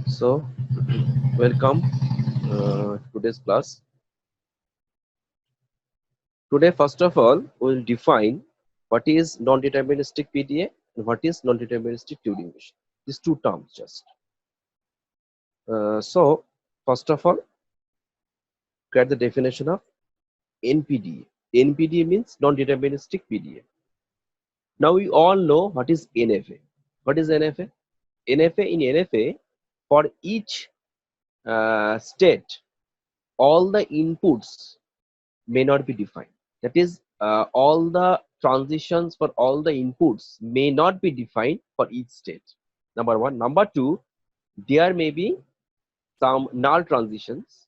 So, welcome today's class. Today, first of all, we'll define what is non-deterministic PDA and what is non-deterministic Turing machine. These two terms just. So, first of all, get the definition of NPDA. NPDA means non-deterministic PDA. Now, we all know what is NFA. What is NFA? NFA in NFA, for each state, all the inputs may not be defined. That is, all the transitions for all the inputs may not be defined for each state. Number one. Number two, there may be some null transitions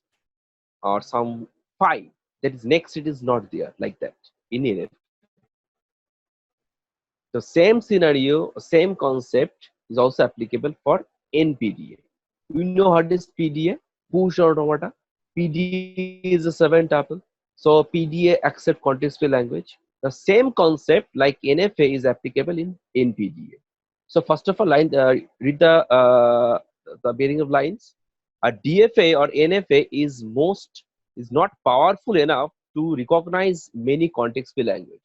or some phi. That is, next it is not there, like that in NF. The same scenario, same concept is also applicable for NPDA. We know what is PDA, push or automata. PDA is a 7-tuple. So PDA accept context-free language. The same concept like NFA is applicable in NPDA. So first of all, read the bearing of lines. A DFA or NFA is not powerful enough to recognize many context-free language.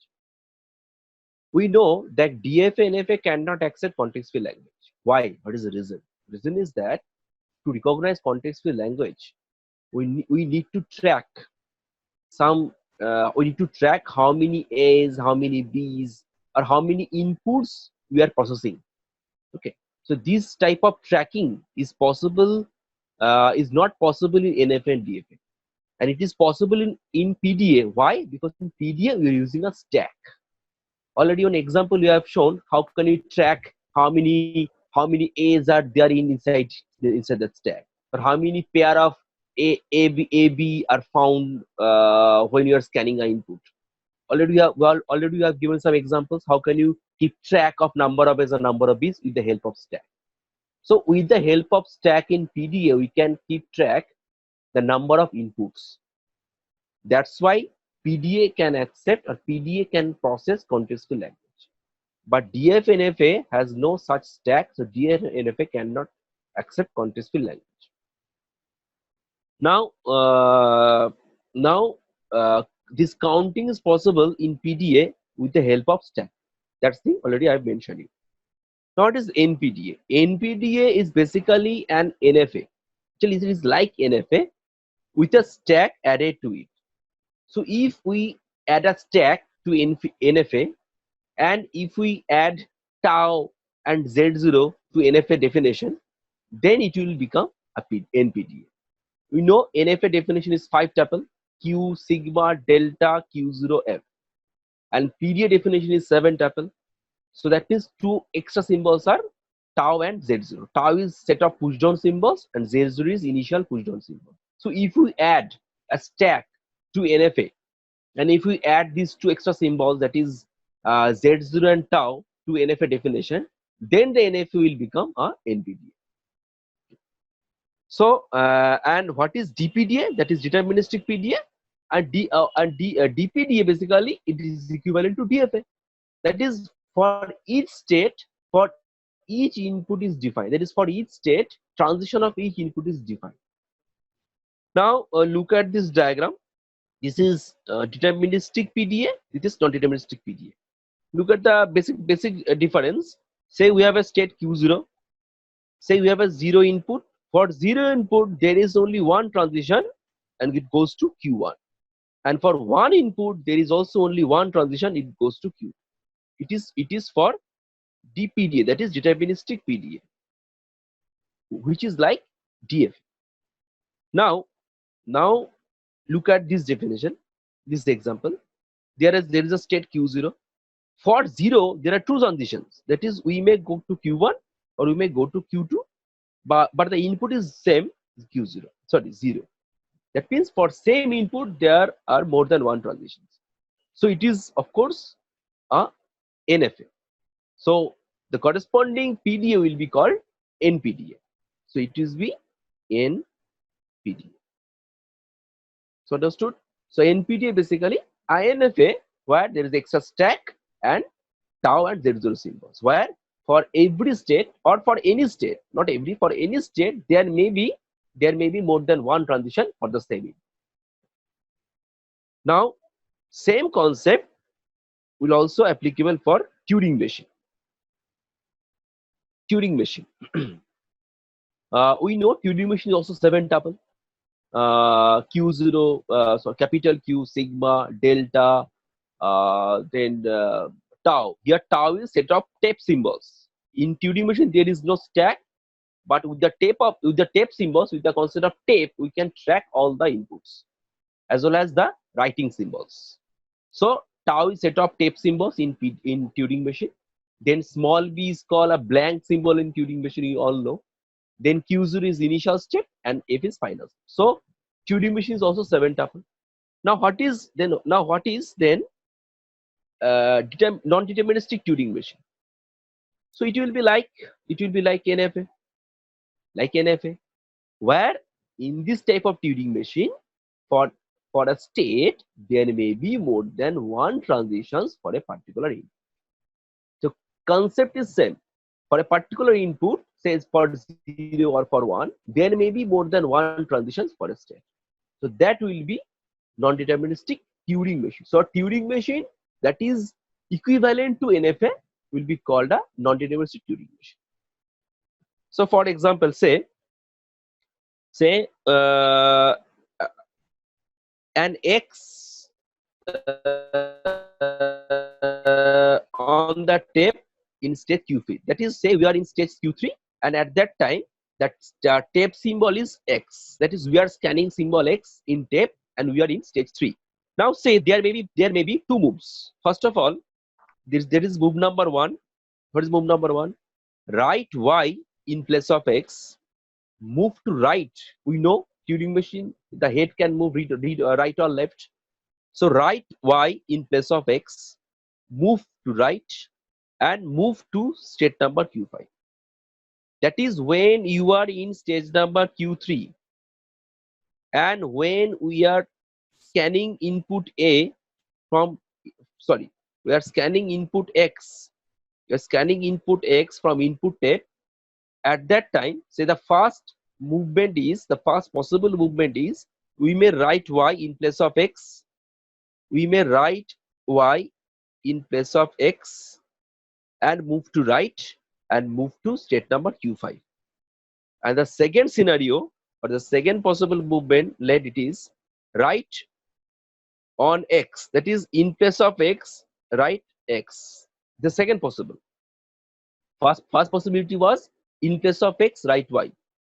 We know that DFA and NFA cannot accept context-free language. Why? What is the reason? The reason is that to recognize context-free language, we need to track we need to track how many A's, how many B's, or how many inputs we are processing. Okay, so this type of tracking is possible, is not possible in NFA and DFA, and it is possible in PDA. Why? Because in PDA we are using a stack. Already on example you have shown how can you track how many A's are there inside that stack, or how many pair of A B are found when you are scanning an input. Already you have given some examples. How can you keep track of number of A's and number of B's with the help of stack? So with the help of stack in PDA, we can keep track the number of inputs. That's why PDA can accept or PDA can process context-free language. But DFNFA has no such stack, so DFNFA cannot accept context-free language. Now, this counting is possible in PDA with the help of stack. That's the already I've mentioned it. Now, what is NPDA? NPDA is basically an NFA. Actually, it is like NFA with a stack added to it. So, if we add a stack to NFA, and if we add tau and Z0 to NFA definition, then it will become a NPDA. We know NFA definition is 5-tuple Q sigma delta Q0F, and PDA definition is 7-tuple. So that means two extra symbols are tau and Z0. Tau is set of pushdown symbols and Z0 is initial pushdown symbol. So if we add a stack to NFA, and if we add these two extra symbols, that is Z0 and tau, to NFA definition, then the NFA will become a NPDA. So and what is DPDA? That is deterministic PDA, and DPDA basically it is equivalent to DFA. That is, for each state, for each input is defined. That is, for each state, transition of each input is defined. Now look at this diagram. This is deterministic PDA. This is non-deterministic PDA. Look at the basic difference. Say we have a state Q0. Say we have a 0 input. For 0 input, there is only one transition, and it goes to Q1. And for 1 input, there is also only one transition. It goes to Q. It is for DPDA. That is deterministic PDA, which is like DF. Now look at this definition, this example. There is a state Q0. For 0, there are two transitions. That is, we may go to Q1 or we may go to Q2, but the input is same, Q0. Sorry, 0. That means for same input, there are more than one transitions. So it is, of course, a NFA. So the corresponding PDA will be called NPDA. So it is be NPDA. So understood? So NPDA basically INFA, where there is extra stack and tau and Z0 symbols, where for every state or for any state, not every, for any state, there may be more than one transition for the same input. Now, same concept will also applicable for Turing machine. Turing machine. We know Turing machine is also 7 tuple. Q0, so capital Q, sigma, delta, then tau. Here tau is set of tape symbols. In Turing machine there is no stack, but with the tape symbols, with the concept of tape, we can track all the inputs as well as the writing symbols. So tau is set of tape symbols in Turing machine. Then small b is called a blank symbol in Turing machine, you all know. Then Q0 is initial state and F is final. So Turing machine is also 7 tuple. Now what is then non-deterministic Turing machine? So it will be like NFA, where in this type of Turing machine, for a state there may be more than one transitions for a particular input. So concept is same. For a particular input, says for 0 or for 1, there may be more than one transitions for a state. So that will be non-deterministic Turing machine. So a Turing machine that is equivalent to NFA will be called a non-deterministic Turing machine. So for example, say an X on the tape in state Q3. That is, say we are in stage Q3, and at that time that tape symbol is X. That is, we are scanning symbol X in tape, and we are in stage 3. Now say there may be two moves. First of all, there is move number 1. What is move number 1? Write Y in place of X. Move to right. We know Turing machine, the head can move right or left. So write Y in place of X, move to right, and move to state number Q5. That is when you are in stage number Q3, and when we are scanning input A from, sorry, we are scanning input X. We are scanning input X from input tape. At that time, say the first possible movement is, we may write Y in place of X. We may write Y in place of X and move to right and move to state number Q5. And the second scenario, or the second possible movement, let it is write on X. That is, in place of X, write X. The second possible. First possibility was in place of X, write Y.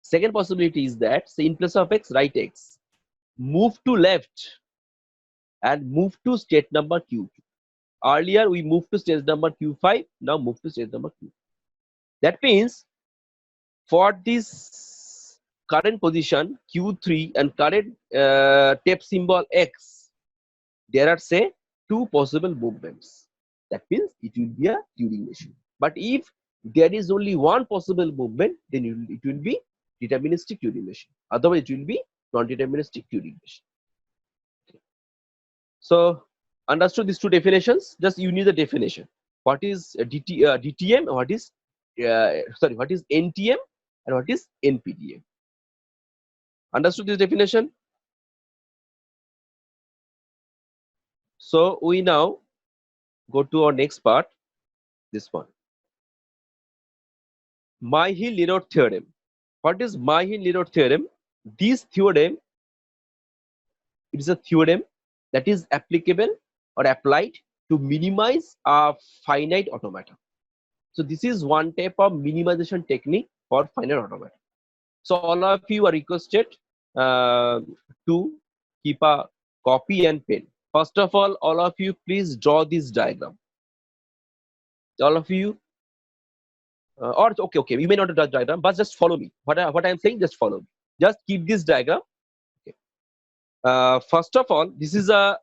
Second possibility is that, say, in place of X, write X. Move to left and move to state number Q2. Earlier we moved to stage number Q5, now move to stage number Q. That means for this current position Q3 and current tape symbol X, there are, say, two possible movements. That means it will be a Turing machine. But if there is only one possible movement, then it will be deterministic Turing machine. Otherwise, it will be non-deterministic Turing machine. Okay. So understood these two definitions? Just you need the definition. What is DTM? What is NTM and what is NPTM? Understood this definition? So we now go to our next part. This one. Myhill-Leroth theorem. What is Myhill-Leroth theorem? This theorem, it is a theorem that is applicable or applied to minimize a finite automata. So this is one type of minimization technique for finite automata. So all of you are requested to keep a copy and pen. First of all of you please draw this diagram. All of you, or okay, you may not draw diagram, but just follow me. What I am saying, just follow me. Just keep this diagram. Okay. First of all, this is a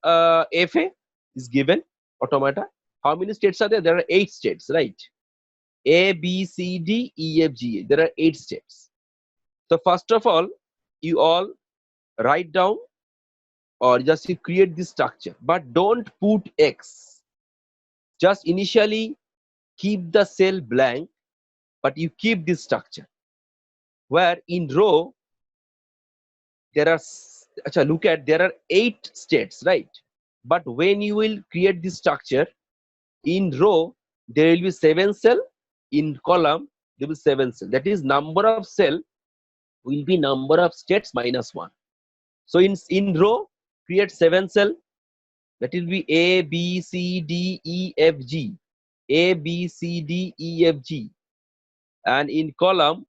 FA is given automata. How many states are there? There are 8 states, right? A, B, C, D, E, F, G, A. There are 8 states. So first of all, you all write down or just you create this structure, but don't put X. Just initially keep the cell blank but you keep this structure, where in row there are look at, there are 8 states, right? But when you will create this structure, in row there will be 7 cell, in column there will be 7 cell. That is, number of cell will be number of states minus 1. So in row, create 7 cell, that will be A, B, C, D, E, F, G. A, B, C, D, E, F, G. And in column,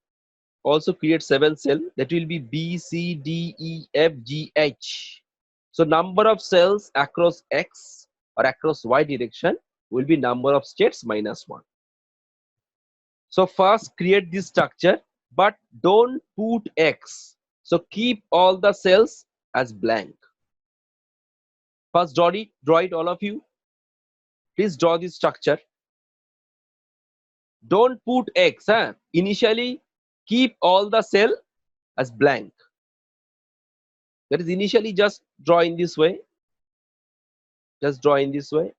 also create 7 cell, that will be B, C, D, E, F, G, H. So number of cells across X or across Y direction will be number of states minus 1. So first create this structure, but don't put X. So keep all the cells as blank. First draw it all of you. Please draw this structure. Don't put X. Initially keep all the cell as blank. That is, initially just draw in this way. Just draw in this way.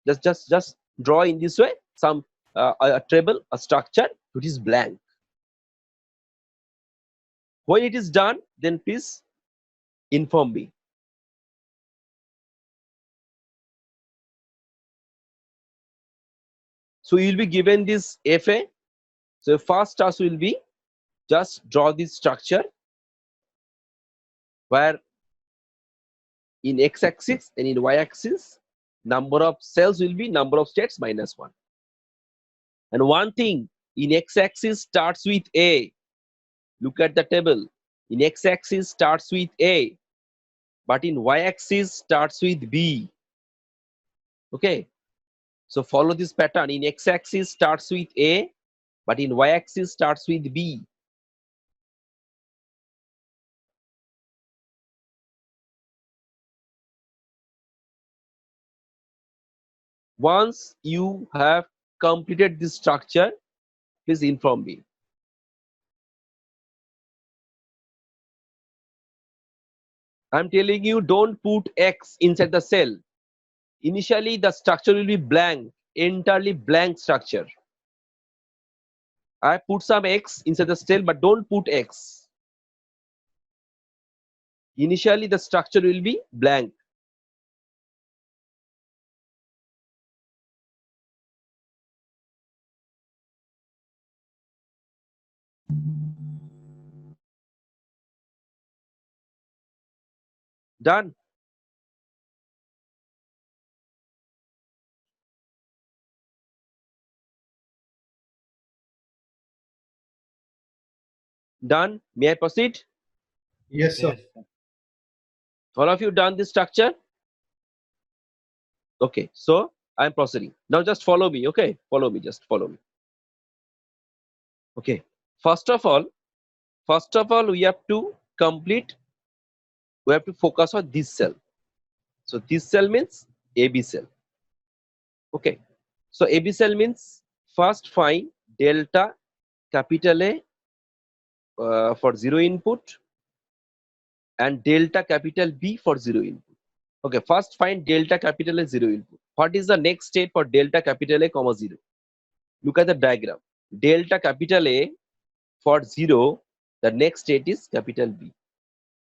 Just draw in this way some a table, a structure which is blank. When it is done, then please inform me. So you will be given this FA. So first task will be just draw this structure, where in x-axis and in y-axis number of cells will be number of states minus 1. And one thing, in x-axis starts with A. Look at the table. In x-axis starts with A, but in y-axis starts with B. Okay, so follow this pattern. In x-axis starts with A, but in y-axis starts with B. Once you have completed this structure, please inform me. I'm telling you, don't put X inside the cell. Initially, the structure will be blank, entirely blank structure. I put some X inside the cell, but don't put X. Initially, the structure will be blank. Done. Done. May I proceed? Yes, sir. All of you done this structure? Okay, so I'm proceeding. Now just follow me, okay? Follow me, just follow me. Okay, first of all, we have to complete, we have to focus on this cell. So this cell means AB cell. Okay, so AB cell means first find delta capital A for 0 input and delta capital B for 0 input. Okay, first find delta capital A 0 input. What is the next step for delta capital A comma 0? Look at the diagram. Delta capital A for 0, the next state is capital B.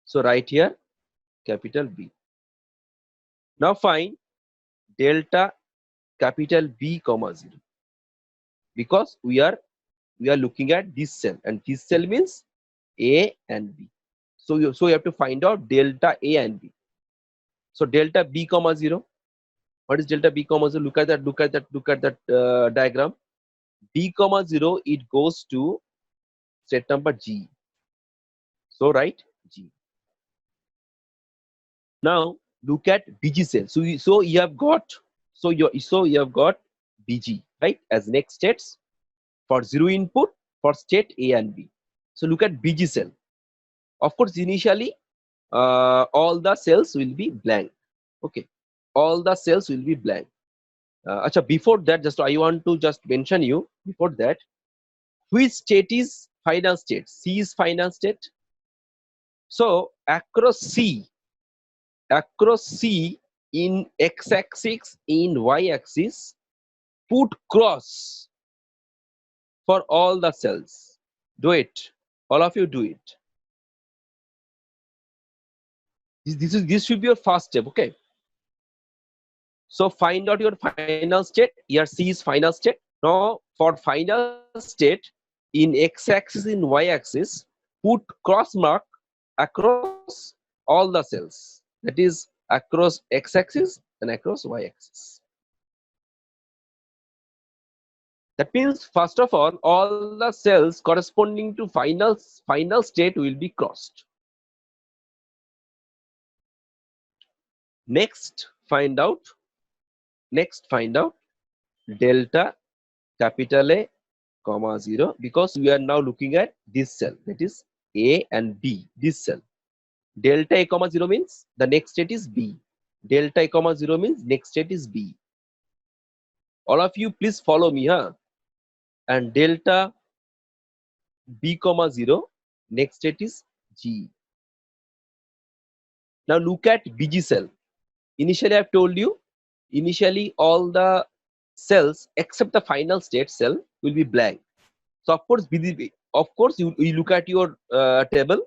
So right here capital B. Now find delta capital B comma 0, because we are looking at this cell, and this cell means A and B. So you have to find out delta A and B. So delta B comma 0. What is delta B comma 0? Look at that diagram. B comma 0, it goes to state number G. So write G. Now look at BG cell. So you have got BG, right, as next states for 0 input for state A and B. So look at BG cell. Of course, initially all the cells will be blank. Okay, all the cells will be blank. Before that, just I want to just mention you before that, which state is final state? C is final state. So across C in x-axis, in y-axis, put cross for all the cells. Do it. All of you do it. This should be your first step. Okay. So find out your final state. Here C is final state. Now for final state in x-axis, in y-axis, put cross mark across all the cells. That is across x-axis and across y-axis. That means first of all the cells corresponding to final state will be crossed. Next find out delta capital A comma 0, because we are now looking at this cell, that is A and B, this cell. Delta A comma 0 means the next state is B. Delta A comma 0 means next state is B. All of you please follow me, huh? And delta B comma 0, next state is G. Now look at BG cell. Initially I have told you, initially all the cells except the final state cell will be blank. So of course you look at your table,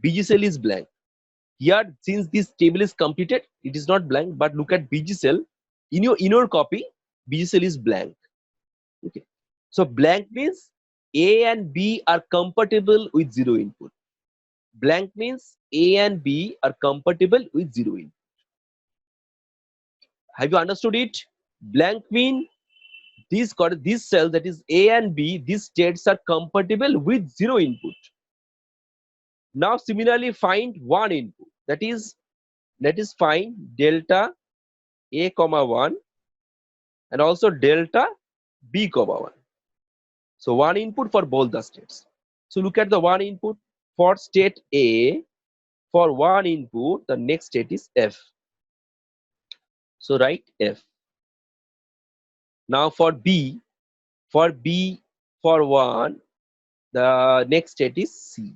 BG cell is blank. Here since this table is completed, it is not blank, but look at BG cell. In your copy, BG cell is blank. Okay. So blank means A and B are compatible with 0 input. Blank means A and B are compatible with 0 input. Have you understood it? Blank mean this cell, that is A and B, these states are compatible with 0 input. Now similarly find one input, that is find delta A comma 1 and also delta B comma 1. So one input for both the states. So look at the one input for state A. For one input, the next state is F. So write F. Now for for one, the next state is C.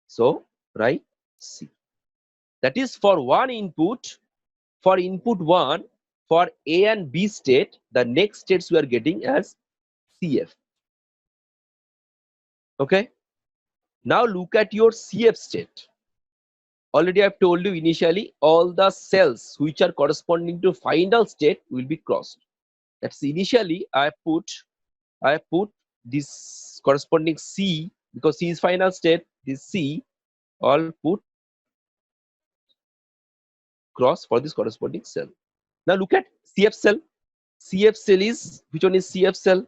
So write C. That is for one input, for input 1, for A and B state, the next states we are getting as CF. Okay. Now look at your CF state. Already I've told you initially all the cells which are corresponding to final state will be crossed. That's initially I put this corresponding C, because C is final state, this C all put cross for this corresponding cell. Now look at CF cell. CF cell is, which one is CF cell?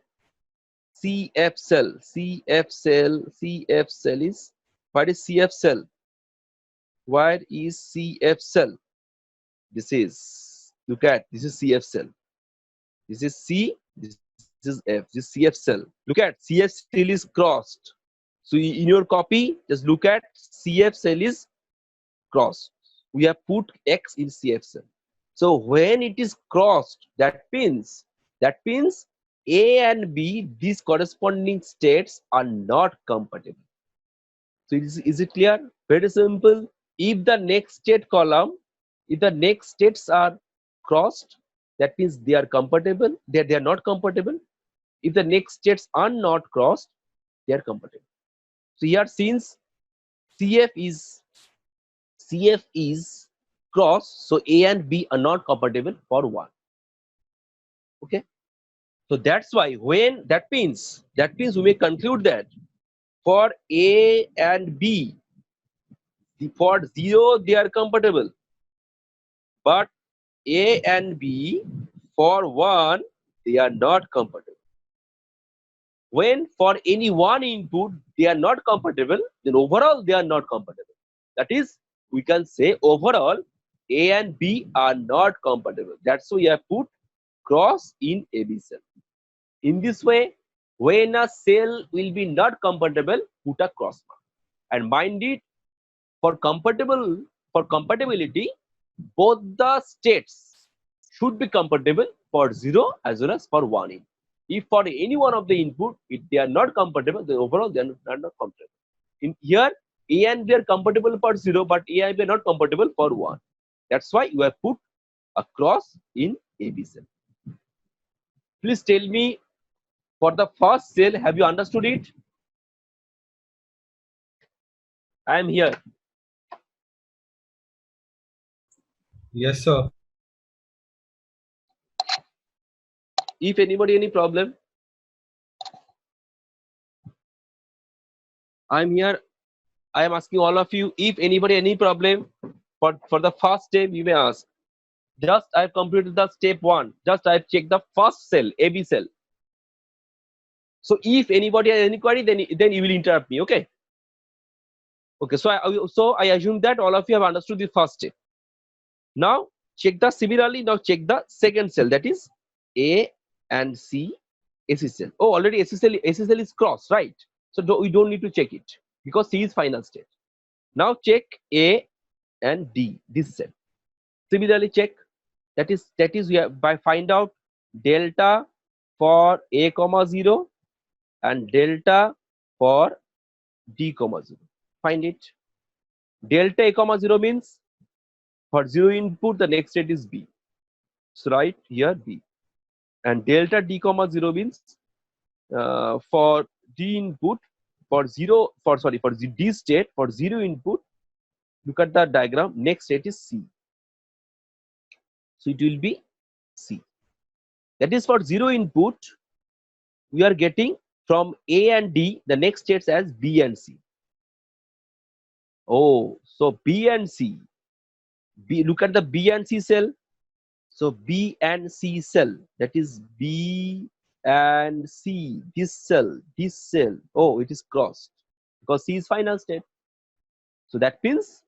CF cell, CF cell, CF cell is, what is CF cell? Where is CF cell? This is, look at, this is CF cell. This is C, this is F, this is CF cell. Look at, CF cell is crossed. So in your copy, just look at CF cell is crossed. We have put X in CF cell. So when it is crossed, that means A and B, these corresponding states are not compatible. So is it clear? Very simple. If the next state column, if the next states are crossed, that means they are compatible. They are not compatible. If the next states are not crossed, they are compatible. So here since CF is crossed, so A and B are not compatible for 1. Okay. So that's why when that means we may conclude that for A and B, for 0 they are compatible, but A and B for 1 they are not compatible. When for any one input they are not compatible, then overall they are not compatible. That is, we can say overall A and B are not compatible. That's why we have put cross in AB cell. In this way, when a cell will be not compatible, put a cross mark. And mind it, for compatibility, both the states should be compatible for 0 as well as for 1 input. If for any one of the input, if they are not compatible, then overall they are not compatible. In here, A and B are compatible for 0, but A and B are not compatible for 1. That's why you have put a cross in AB cell. Please tell me for the first cell, have you understood it? I am here. Yes, sir. If anybody any problem, I'm here. I am asking all of you, if anybody any problem for the first step, you may ask. Just I've completed the step 1. Just I've checked the first cell, AB cell. So if anybody has any query, then you will interrupt me. Okay. Okay. So I assume that all of you have understood the first step. Now check the similarly. Now check the second cell, that is A and C AC cell. Oh, already AC cell is crossed, right? So we don't need to check it because C is final state. Now check A and D, this cell. Similarly check, that is we have by find out delta for A comma 0 and delta for D comma 0. Find it. Delta A comma 0 means for 0 input the next state is B. So right here B. And delta D comma 0 means for D input for D state for 0 input, look at the diagram, next state is C. So it will be C. That is for 0 input, we are getting from A and D the next states as B and C. Oh, so B and C. B, look at the B and C cell. So B and C cell, that is B and C, this cell. Oh, it is crossed because C is final state. So that means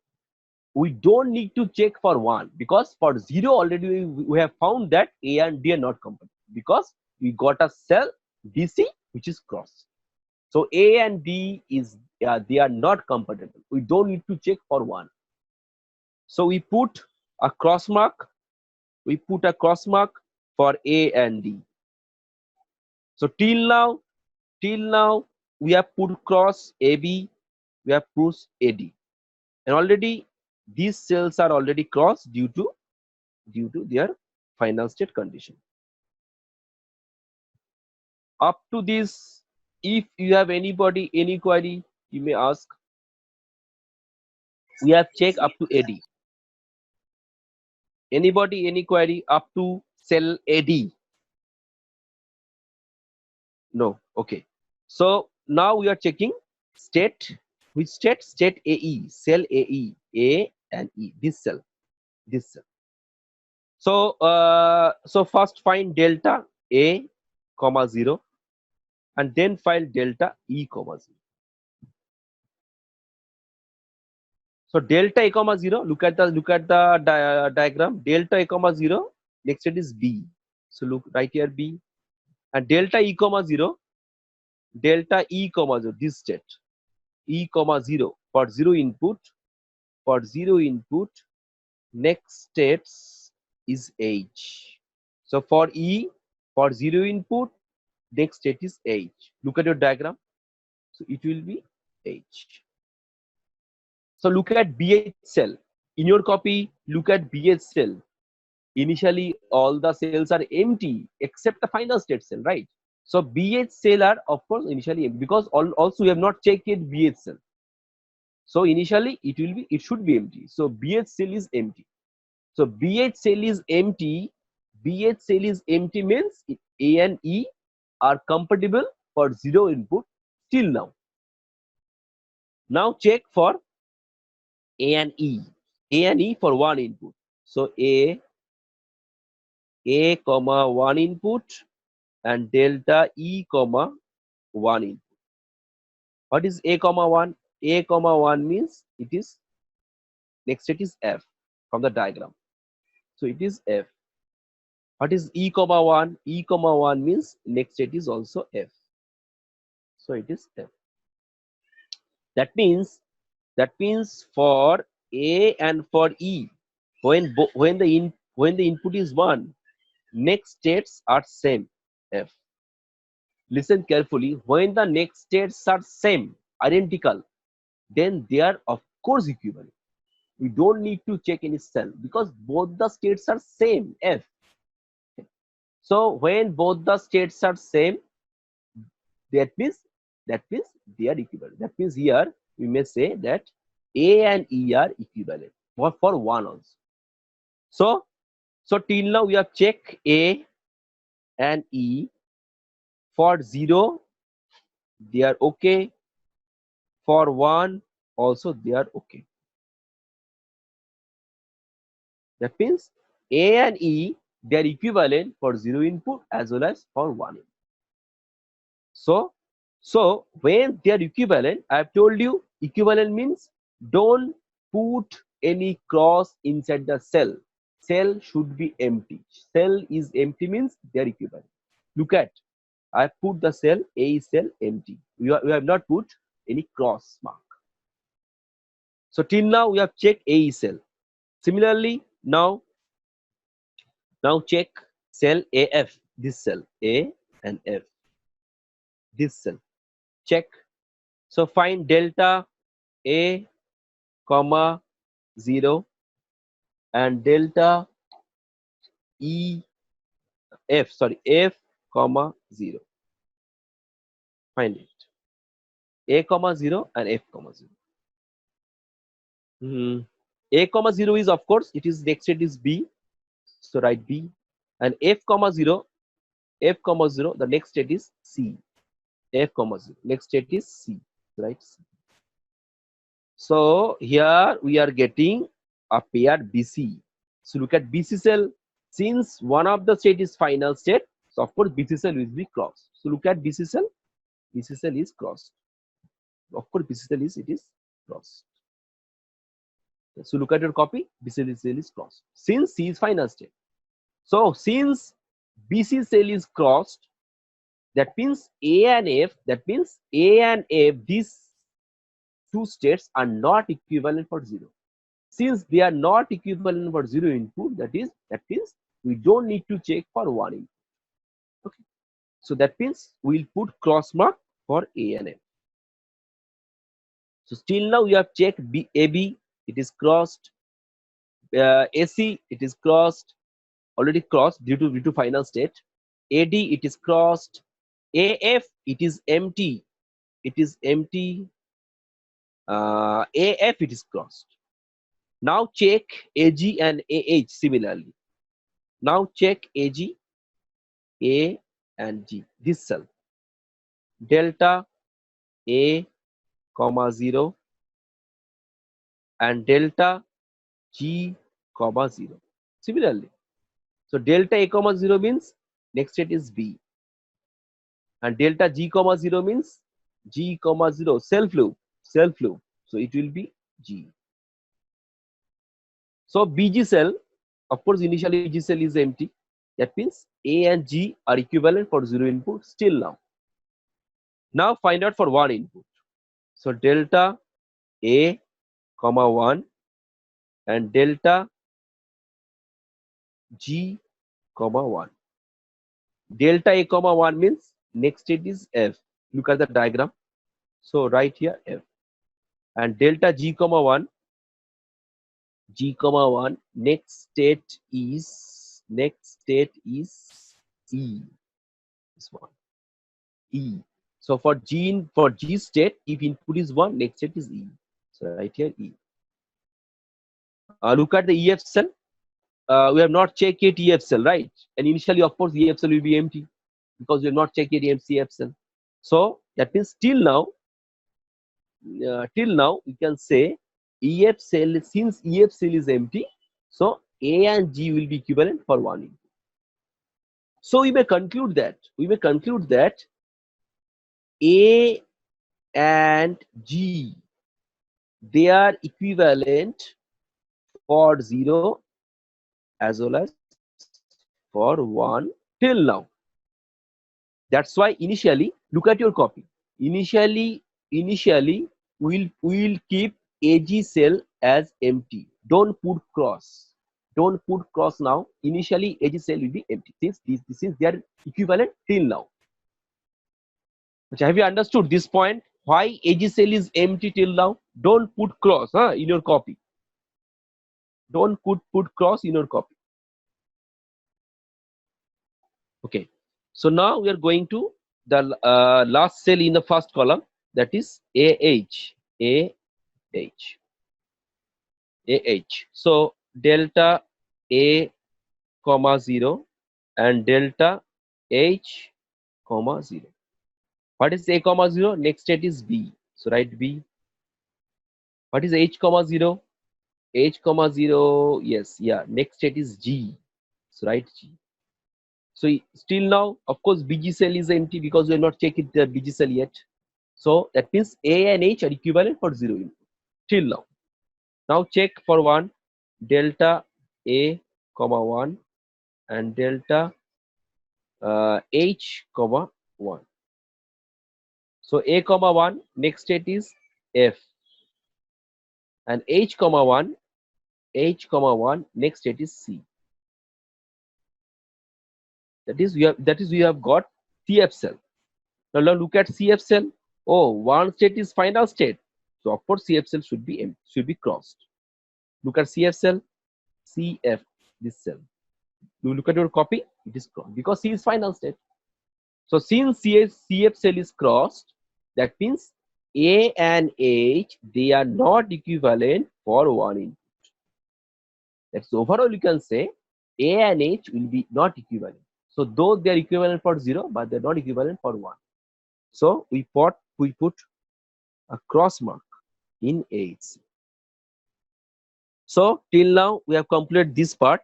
we don't need to check for 1 because for 0 already we have found that A and D are not compatible because we got a cell DC which is crossed. So A and D is they are not compatible. We don't need to check for 1. So we put a cross mark. We put a cross mark for A and D. So till now we have put cross AB, we have put AD, and already these cells are already crossed due to their final state condition. Up to this, if you have anybody any query, you may ask. We have checked up to AD. Anybody any query up to cell AD? No. Okay. So now we are checking state. Which state? State AE, cell AE, A and E. This cell. So first find delta A comma 0 and then find delta E comma 0. So delta A comma 0, look at the diagram. Delta A comma 0, next state is B. So look right here B, and delta E comma 0, delta E comma 0, this state E comma 0 for 0 input. For 0 input, next states is H. So for E, for 0 input, next state is H. Look at your diagram. So it will be H. So look at BH cell. In your copy, look at BH cell. Initially, all the cells are empty except the final state cell, right? So BH cell are of course initially empty because also we have not checked yet BH cell. So initially it should be empty. So BH cell is empty. So BH cell is empty. BH cell is empty means A and E are compatible for 0 input till now. Now check for A and E. A and E for 1 input. So A comma 1 input and delta E comma 1 input. What is A comma 1? A comma 1 means it is next state is F from the diagram. So it is F. What is E comma 1? E comma 1 means next state is also F. So it is F. That means for A and for E, when the input is 1, next states are same F. Listen carefully. When the next states are same, identical, then they are of course equivalent. We don't need to check any cell because both the states are same F. So when both the states are same, that means they are equivalent. That means here we may say that A and E are equivalent for one also. So till now we have checked A and E. For 0 they are okay, for 1 also they are okay. That means A and E, they are equivalent for 0 input as well as for 1 input. So when they are equivalent, I have told you equivalent means don't put any cross inside the cell. Cell should be empty. Cell is empty means they are equivalent. Look at, I have put the cell, A cell empty. We have not put any cross mark. So till now we have checked A cell. Similarly, now check cell AF, this cell A and F, this cell. Check. So find delta A comma 0 and delta F comma 0. Find it. A comma 0 and F comma 0. A comma 0 is, of course, it is next state is B. So write B. And F comma 0, the next state is C. F comma 0, next state is C. Right? So here we are getting a pair BC. So look at BC cell. Since one of the state is final state, so of course BC cell will be crossed. So look at BC cell. BC cell is crossed. Of course BC cell is crossed. So look at your copy. BC cell is crossed. Since C is final state. So since BC cell is crossed, that means A and F. These two states are not equivalent for 0. Since they are not equivalent for 0 input, that means we don't need to check for 1 input. Okay. So that means we'll put cross mark for A and F. So still now we have checked AB, it is crossed. AC, it is crossed, already crossed due to final state. AD, it is crossed. AF, it is empty. AF, it is crossed. Now check AG and AH similarly. Now check AG, A and G, this cell. Delta A comma 0 and delta G comma 0. Similarly, so delta A comma 0 means next state is B. And delta G comma 0 means G comma 0, self loop. So it will be G. So BG cell, of course, initially BG cell is empty. That means A and G are equivalent for 0 input still now. Now find out for 1 input. So delta A comma 1 and delta G comma 1. Delta A comma 1 means next state is F. Look at the diagram. So right here F. And delta G comma 1, next state is E. This one. E. So for G state, if input is 1, next state is E. So right here E. Look at the EF cell. We have not checked yet EF cell, right? And initially, of course, EF cell will be empty because we have not checked yet EF cell. So that means till now we can say EF cell, since EF cell is empty, so A and G will be equivalent for 1 input. So we may conclude that A and G, they are equivalent for 0 as well as for 1 till now. That's why initially, look at your copy. Initially we'll keep AG cell as empty. Don't put cross now. Initially AG cell will be empty since they are equivalent till now. Have you understood this point? Why AG cell is empty till now? Don't put cross in your copy. Don't put cross in your copy. Okay. So now we are going to the last cell in the first column, that is AH. So delta A comma 0 and delta H comma 0. What is A comma 0? Next state is B. So write B. What is H comma 0? H comma 0. Yes, yeah. Next state is G. So write G. So still now, of course, BG cell is empty because we have not checked the BG cell yet. So that means A and H are equivalent for 0 input till now. Now check for 1, delta A comma 1 and delta H comma 1. So A comma 1, next state is F, and H comma 1, next state is C. That is we have got CF cell. Now look at CF cell. Oh, one state is final state. So of course CF cell should be empty, should be crossed. Look at CF cell, CF, this cell. You look at your copy, it is crossed because C is final state. So since CF cell is crossed, that means A and H, they are not equivalent for one input. That's overall you can say A and H will be not equivalent. So though they are equivalent for 0, but they're not equivalent for 1. So we put a cross mark in AHC. So till now we have completed this part.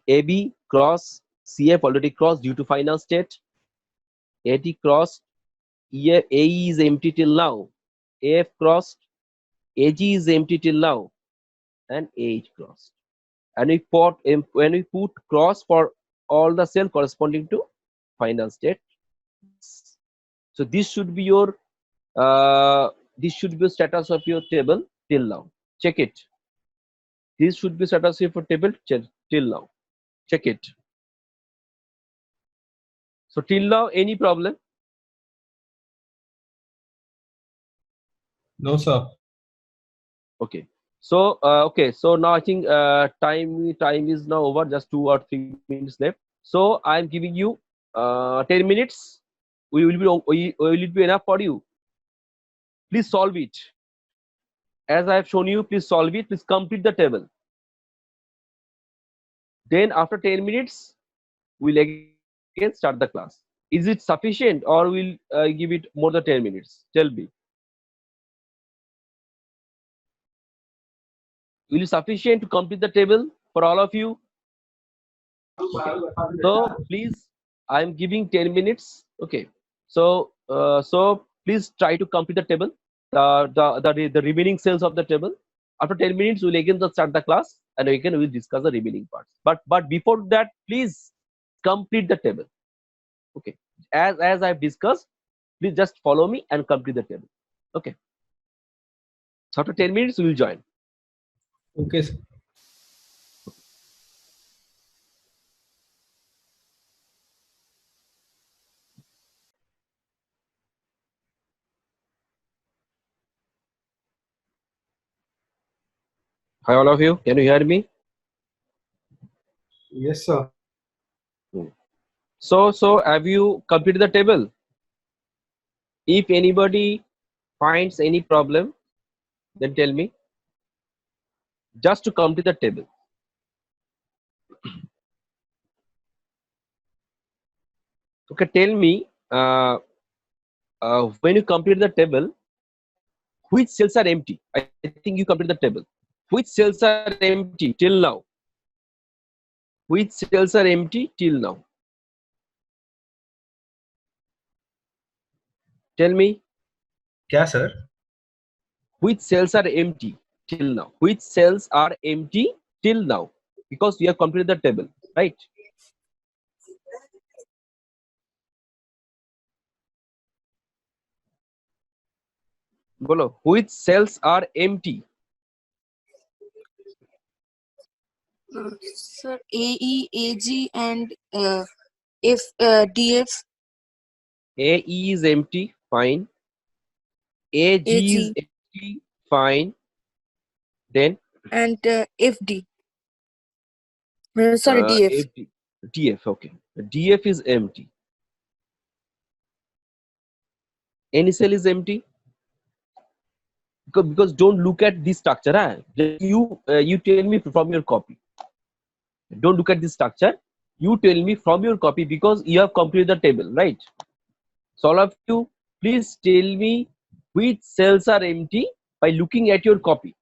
AB cross CF already crossed due to final state. AT crossed, AE is empty till now. AF crossed, AG is empty till now, and AH crossed. And when we put cross for all the cell corresponding to final state. So this should be your status of your table till now. Check it. This should be status of your table till now. Check it. So till now, any problem? No, sir. Okay. So So now I think time is now over. Just 2 or 3 minutes left. So I am giving you 10 minutes. Will it be enough for you? Please solve it. As I have shown you, please solve it. Please complete the table. Then after 10 minutes, we'll again start the class. Is it sufficient or will give it more than 10 minutes? Tell me. Will it sufficient to complete the table for all of you? Okay. So please, I am giving 10 minutes. Okay. So please try to complete the table, the remaining cells of the table. After 10 minutes, we'll again start the class and again we'll discuss the remaining parts. But before that, please complete the table. Okay. As I've discussed, please just follow me and complete the table. Okay. So after 10 minutes, we will join. Okay, sir. Hi, all of you. Can you hear me? Yes, sir. So have you completed the table? If anybody finds any problem, then tell me. Just to complete the table. Okay, tell me when you complete the table, which cells are empty? I think you complete the table. Which cells are empty till now? Which cells are empty till now? Tell me. Yeah, sir. Which cells are empty till now? Which cells are empty till now? Because we have completed the table, right? Bolo, which cells are empty? Sir, AE, AG, and DF. AE is empty, fine. AG is AG. empty, fine. Then And FD. Sorry, DF. DF, okay. DF is empty. Any cell is empty because don't look at this structure. Huh? You tell me from your copy. Don't look at this structure. You tell me from your copy because you have completed the table, right? So all of you, please tell me which cells are empty by looking at your copy.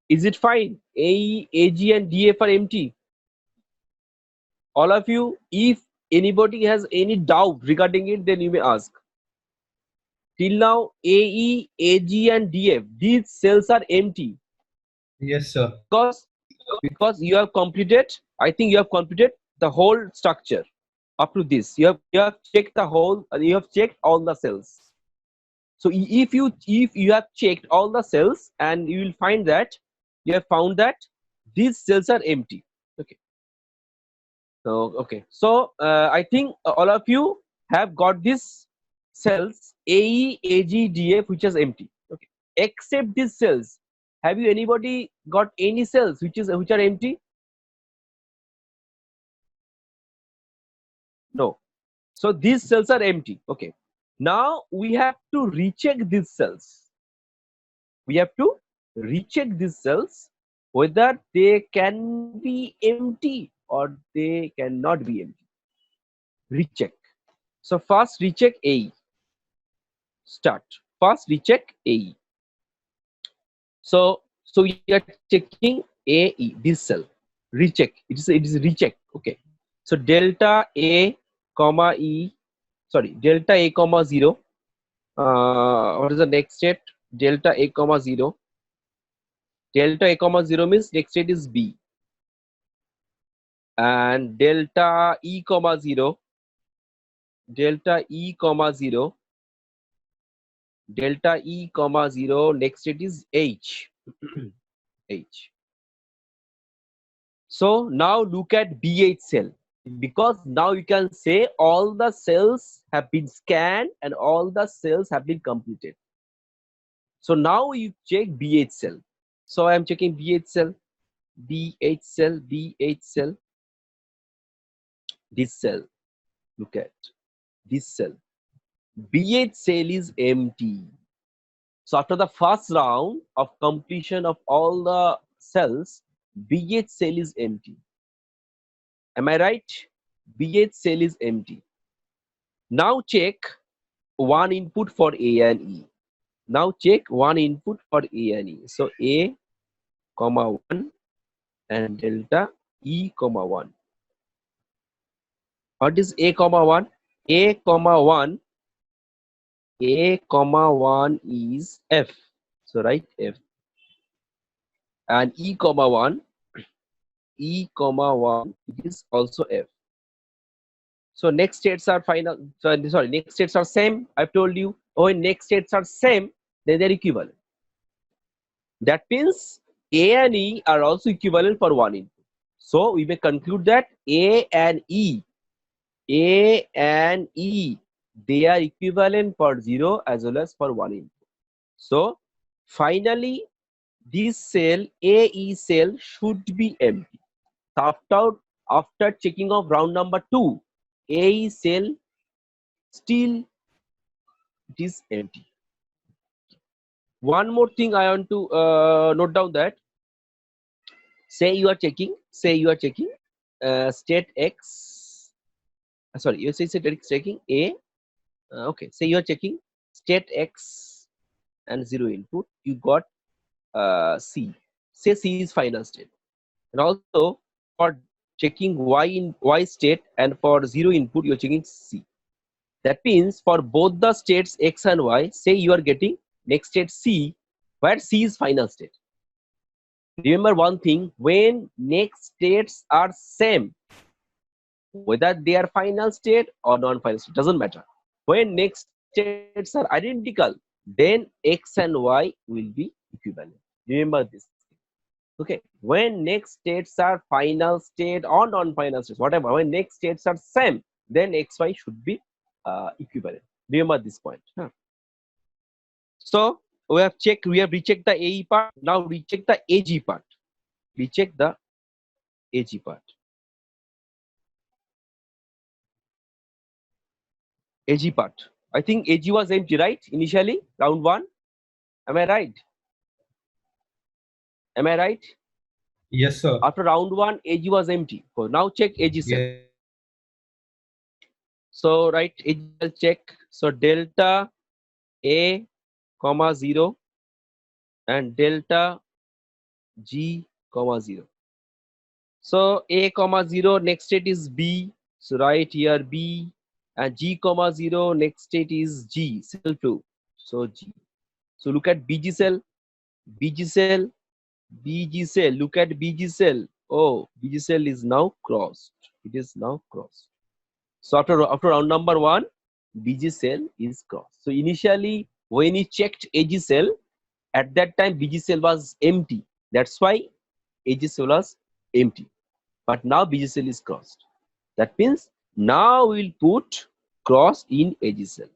Is it fine? AE, AG and DF are empty. All of you, if anybody has any doubt regarding it, then you may ask. Till now, AE, AG and DF, these cells are empty. Yes, sir. Because you have completed, I think you have completed the whole structure up to this. You have checked the whole, you have checked all the cells. So if you have checked all the cells, and you will find that you have found that these cells are empty. Okay. So okay. So I think all of you have got these cells AE, AG, DF, which is empty. Okay. Except these cells, have you anybody got any cells which are empty? No. So these cells are empty. Okay. Now we have to recheck these cells. We have to recheck these cells whether they can be empty or they cannot be empty. Recheck. So first recheck AE. Start. First recheck AE. So we are checking AE, this cell. Recheck. It is recheck. Okay. So delta A comma E, sorry, delta A comma 0. What is the next state? Delta A comma 0. Delta A comma 0 means next state is B. And delta E comma 0. Delta E comma 0. Delta E comma 0, next state is H. H. So now look at BH cell, because now you can say all the cells have been scanned and all the cells have been completed. So now you check BH cell. So I am checking BH cell, BH cell, BH cell. This cell, look at this cell. BH cell is empty. So after the first round of completion of all the cells, BH cell is empty. Am I right? BH cell is empty. Now check one input for A and E. Now check one input for A and E. So A comma 1 and delta E comma 1. What is A comma 1? A comma 1. A comma 1 is F. So write F. And E comma 1. E comma 1 is also F. So next states are final. Sorry, next states are same. I've told you. When next states are same, then they're equivalent. That means A and E are also equivalent for one input. So we may conclude that A and E, they are equivalent for 0 as well as for one input. So finally, this cell AE cell should be empty. After checking of round number 2, AE cell still it is empty. One more thing I want to note down, that say you are checking state X, sorry, you say state X checking A, okay, say you are checking state X and 0 input, you got C, say C is final state. And also for checking Y in Y state and for 0 input you're checking C. That means for both the states X and Y, say you are getting next state C, where C is final state. Remember one thing, when next states are same, whether they are final state or non-final state, doesn't matter. When next states are identical, then X and Y will be equivalent. Remember this. Okay, when next states are final state or non-final states, whatever, when next states are same, then XY should be equivalent. Remember this point. Huh? So we have rechecked the AE part. Now recheck the AG part. Recheck the AG part. AG part. I think AG was empty, right? Initially, round 1. Am I right? Am I right? Yes, sir. After round 1, AG was empty. So now check AG cell. Yes. So right, AG cell check. So delta A comma 0 and delta G comma 0. So A comma 0 next state is B. So right here B, and G comma 0 next state is G, cell 2. So G. So look at BG cell, BG cell, BG cell. Look at BG cell. Oh, BG cell is now crossed. It is now crossed. So after round number 1, BG cell is crossed. So initially when he checked AG cell, at that time BG cell was empty. That's why AG cell was empty. But now BG cell is crossed. That means now we'll put cross in AG cell.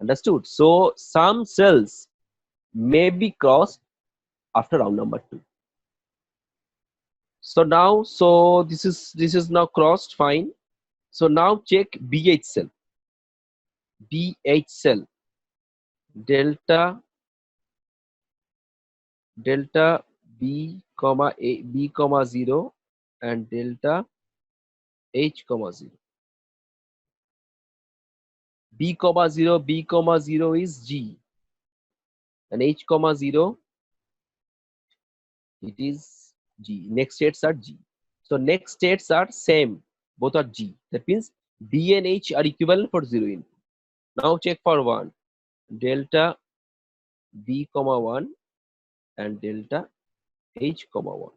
Understood? So some cells may be crossed after round number 2. So now, so this is now crossed, fine. So now check BH cell. BH cell, delta B comma A, B comma 0 and delta H comma 0. B comma 0, B comma 0 is G, and H comma 0, it is G. Next states are G. So next states are same, both are G. That means D and H are equivalent for 0 input. Now check for 1, delta B comma 1 and delta H comma 1.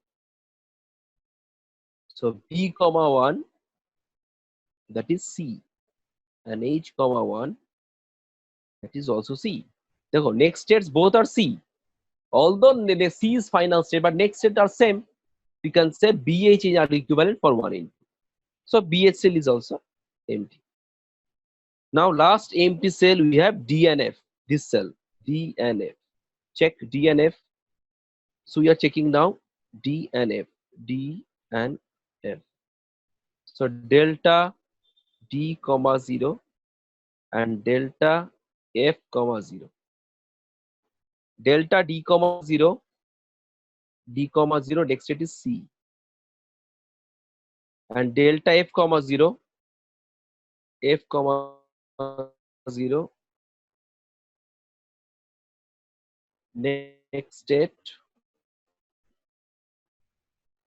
So B comma 1, that is C, and H comma 1, that is also C. Therefore, next states both are C. Although the C is final state, but next state are same. We can say BH are equivalent for 1 input. So BH cell is also empty. Now last empty cell we have DNF. This cell DNF. Check DNF. So we are checking now DNF. DNF. So delta D comma 0 and delta F comma 0. Delta D comma 0, D comma 0, next state is C. And delta F comma 0, F comma 0, next state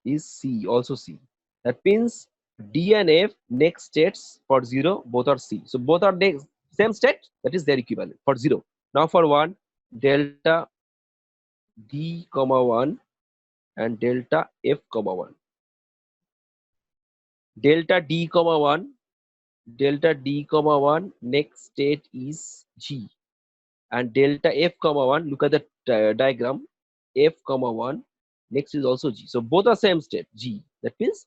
is C, also C. That means D and F next states for 0, both are C. So both are next, same state, that is their equivalent for 0. Now for 1, delta D comma 1 and delta F comma 1. Delta D comma 1, delta D comma 1, next state is G. And delta F comma 1, look at the diagram, F comma 1, next is also G. So both are same state, G. That means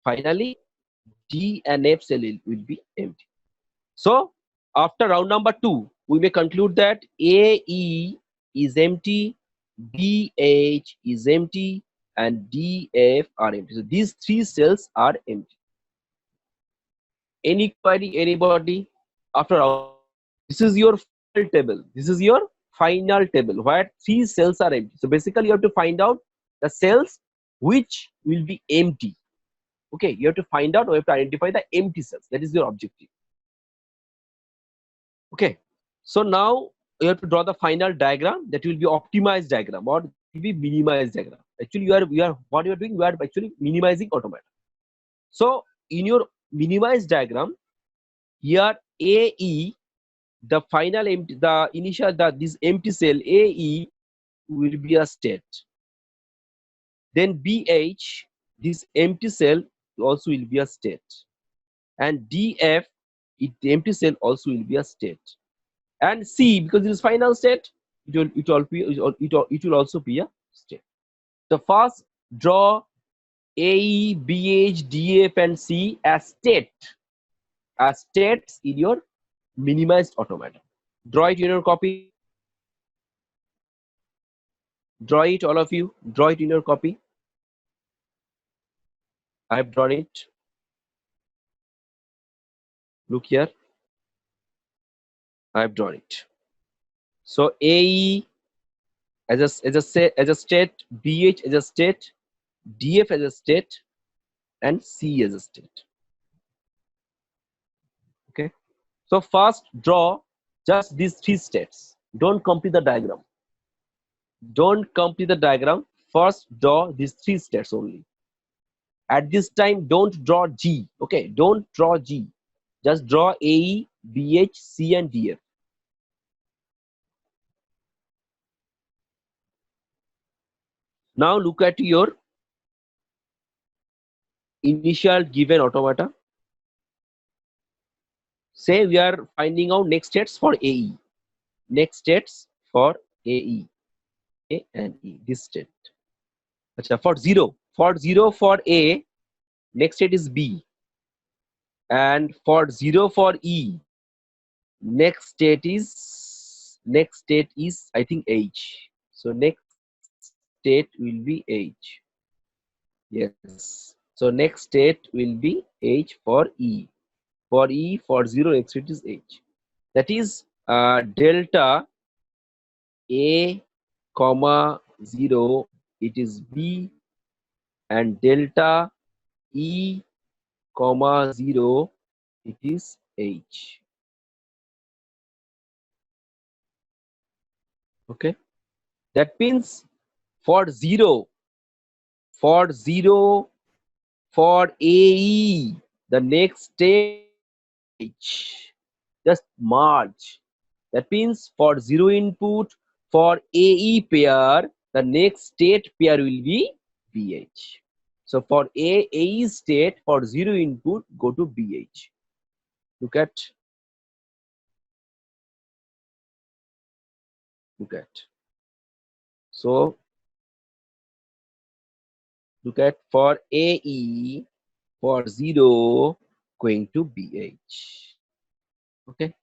finally D and F cell will be empty. So after round number 2, we may conclude that AE is empty, BH is empty, and DF are empty. So these 3 cells are empty. Any query, anybody? After round, this is your final table. This is your final table where 3 cells are empty. So basically you have to find out the cells which will be empty. Okay, you have to find out or you have to identify the empty cells. That is your objective. Okay, so now you have to draw the final diagram, that will be optimized diagram or will be minimized diagram. Actually you are what you are doing, you are actually minimizing automata. So in your minimized diagram, here AE, the final empty, the initial, this empty cell AE will be a state. Then BH, this empty cell also will be a state. And DF, the empty cell also will be a state. And C, because it is final state, it will also be a state. So first draw AE, BH, DF, and C as states in your minimized automata. Draw it in your copy. Draw it, all of you. Draw it in your copy. I have drawn it. Look here, I've drawn it. So AE as a state, BH as a state, DF as a state, and C as a state. Okay. So first draw just these three states. Don't complete the diagram. Don't complete the diagram. First draw these three states only. At this time, don't draw G. Okay, don't draw G. Just draw AE, BH, C, and DF. Now look at your initial given automata. Say we are finding out next states for AE. Next states for AE. A and E. This state. Achha, for 0 for A, next state is B. And for 0 for E, next state is I think H. So next state will be H. Yes. So next state will be H for E. For E, for 0, next state is H. That is delta A comma 0, it is B, and delta E comma 0, it is H. Okay. That means for 0, for AE, the next state H. Just merge. That means for 0 input, for AE pair, the next state pair will be BH. So for AE state, for 0 input, go to BH. Look at. So look at for AE, for 0, going to BH. Okay.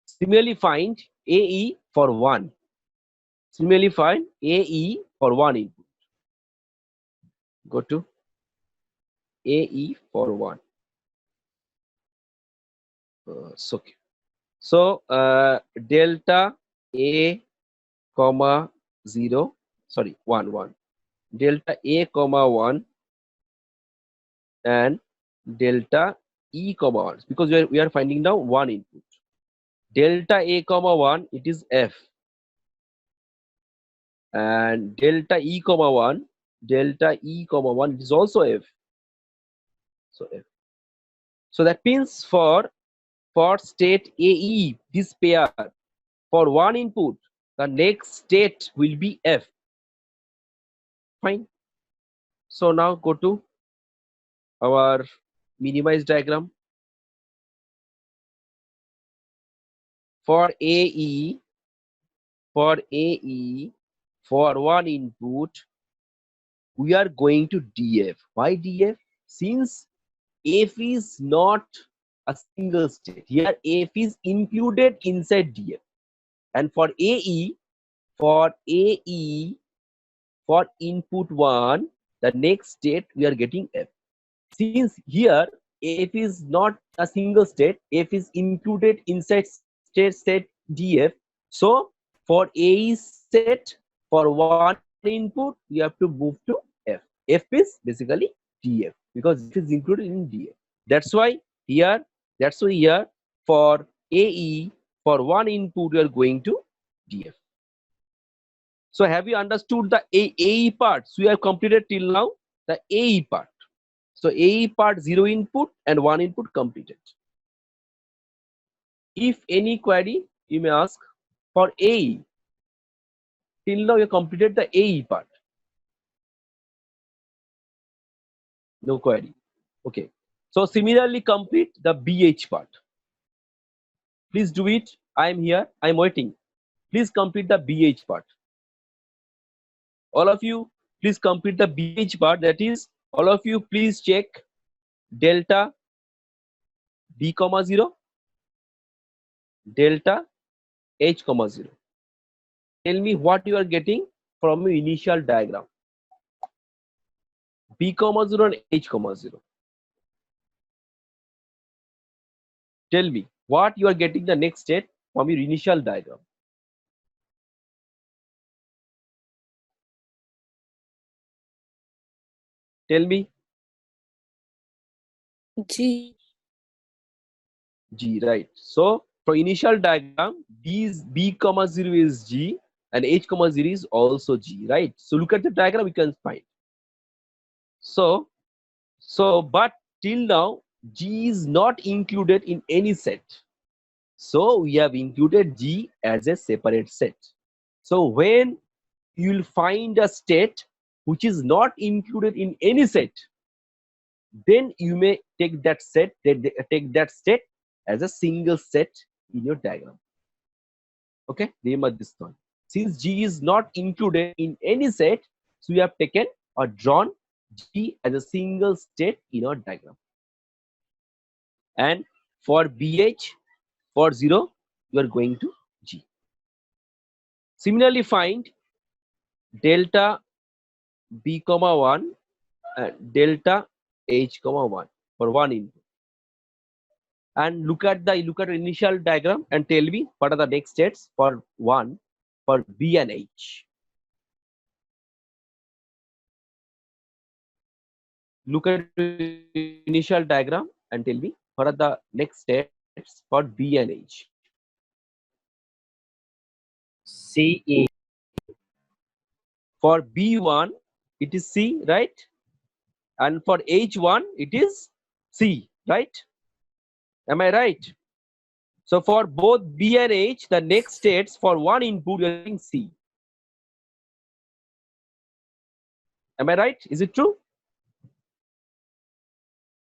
Similarly, find AE for 1. Similarly, find AE for 1 input. Go to AE for 1. Okay. So delta A comma 0, sorry, 1 1. Delta A comma 1 and delta E comma 1, because we are finding now 1 input. Delta A comma 1, it is F, and delta E comma 1, delta E comma 1, it is also F. So F. So that means for state AE, this pair, for 1 input, the next state will be F. Fine. So now go to our minimized diagram. For AE, for 1 input, we are going to DF. Why DF? Since F is not a single state. Here F is included inside DF. And for AE, for input 1, the next state we are getting F. Since here F is not a single state, F is included inside state DF. So for AE set, for 1 input, we have to move to F. F is basically DF because it is included in DF. That's why here for AE, for 1 input, we are going to DF. So have you understood the AE part? So we have completed till now the AE part. So AE part 0 input and 1 input completed. If any query, you may ask for AE. Till now you completed the AE part. No query. Okay. So similarly complete the BH part. Please do it. I am here. I am waiting. Please complete the BH part. All of you, please complete the BH part. That is, all of you, please check delta B comma 0, delta H comma 0. Tell me what you are getting from your initial diagram. B comma 0 and H comma 0. Tell me what you are getting the next state from your initial diagram. Tell me. G. G, right? So for initial diagram, B comma 0 is G and H comma 0 is also G, right? So look at the diagram, we can find. So but till now G is not included in any set. So we have included G as a separate set. So when you will find a state which is not included in any set, then you may take that state as a single set in your diagram. Okay, remember this one. Since G is not included in any set, so we have taken or drawn G as a single state in our diagram. And for BH, for 0, you are going to G. Similarly, find delta B comma 1 and delta H comma 1 for one input. And look at the initial diagram and tell me what are the next states for 1 for B and H. Look at initial diagram and tell me what are the next steps for B and H. CE. For B1 it is C, right? And for H1 it is C, right? Am I right? So for both B and H, the next states for one input you are getting C. Am I right? Is it true?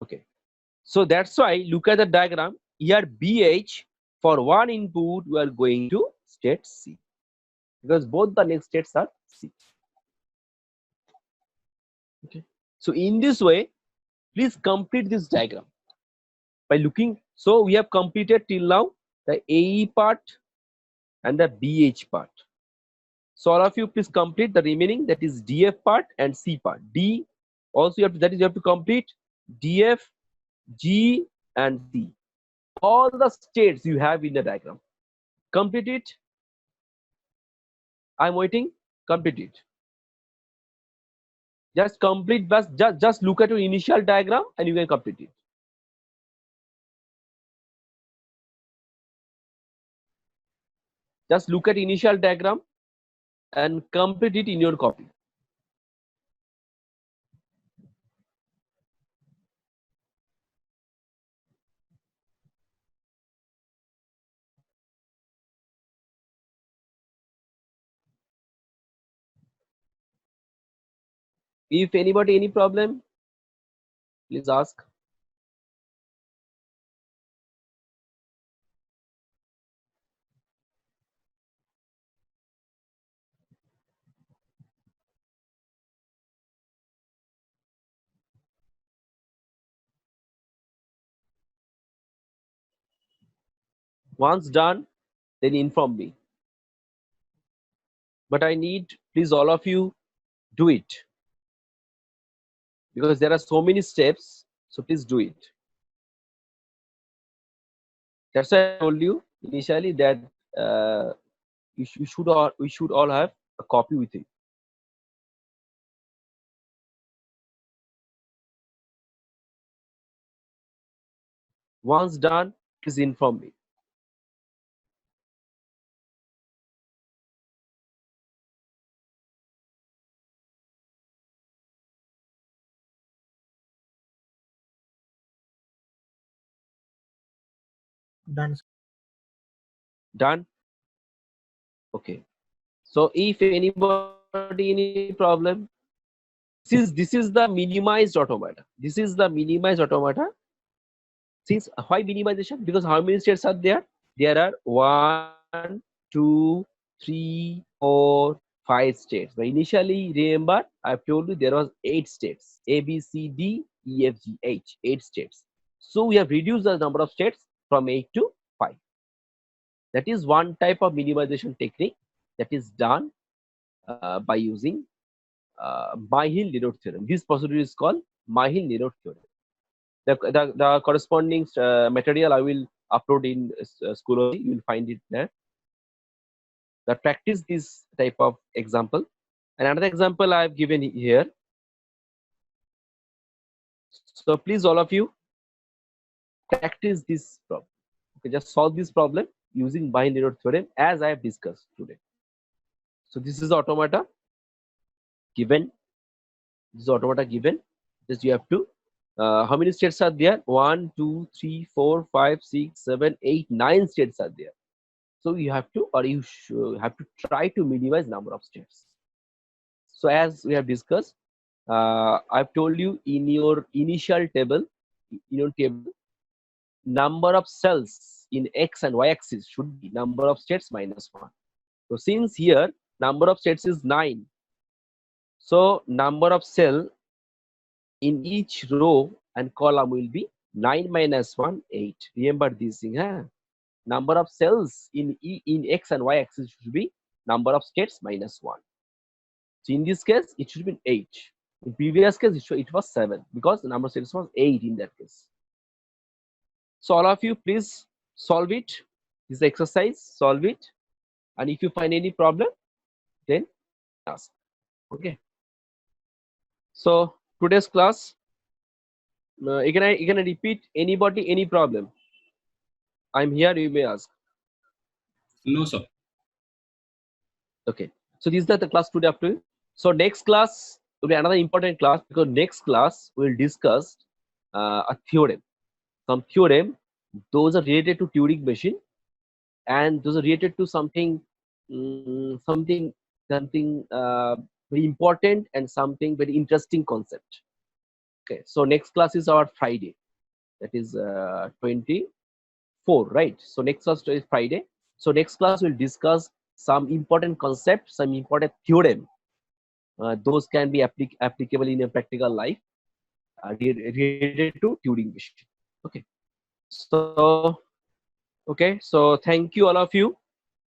Okay. So that's why look at the diagram. Here BH for one input we are going to state C, because both the next states are C. Okay. So in this way, please complete this diagram by looking. So we have completed till now the AE part and the BH part. So all of you please complete the remaining, that is DF part and C part. D also you have to complete DF, G and C. All the states you have in the diagram. Complete it. I'm waiting. Complete it. Just complete, but just look at your initial diagram and you can complete it. Just look at initial diagram and complete it in your copy. If anybody any problem, please ask. Once done, then inform me. But I need, please all of you do it, because there are so many steps. So please do it. That's why I told you initially that we should all have a copy with it. Once done, please inform me. Done. Done? Okay. So if anybody any problem, this is the minimized automata. This is the minimized automata. Since why minimization? Because how many states are there? There are 1, 2, 3, 4, 5 states. But initially, remember, I've told you there was 8 states. A, B, C, D, E, F, G, H. 8 states. So we have reduced the number of states from 8 to 5. That is one type of minimization technique that is done by using Myhill-Leroux theorem. This procedure is called Myhill-Leroux theorem. The corresponding material I will upload in Schoology. You will find it there. That practice this type of example. And another example I have given here. So please, all of you, practice this problem. Okay, just solve this problem using binary theorem as I have discussed today. So this is the automata given. This is automata given. Just you have to. How many states are there? 1, 2, 3, 4, 5, 6, 7, 8, 9 states are there. So you have to, or you should have to try to minimize number of states. So as we have discussed, I've told you in your initial table, number of cells in x and y axis should be number of states minus 1. So since here number of states is 9, so number of cell in each row and column will be 9 minus 1, 8. Remember this thing, huh? Number of cells in x and y axis should be number of states minus 1. So in this case, it should be 8. In previous case, it was 7 because the number of states was 8 in that case. So all of you, please solve it. This is the exercise. Solve it, and if you find any problem, then ask. Okay. So today's class, you can repeat anybody any problem. I'm here. You may ask. No, sir. Okay. So this is the class today afternoon. So next class will be another important class because next class we'll discuss a theorem. Some theorem, those are related to Turing machine, and those are related to something very important and something very interesting concept. Okay, so next class is our Friday, that is 24, right? So next class is Friday. So next class we'll discuss some important concepts, some important theorem. Those can be applicable in a practical life related to Turing machine. Okay. So thank you all of you.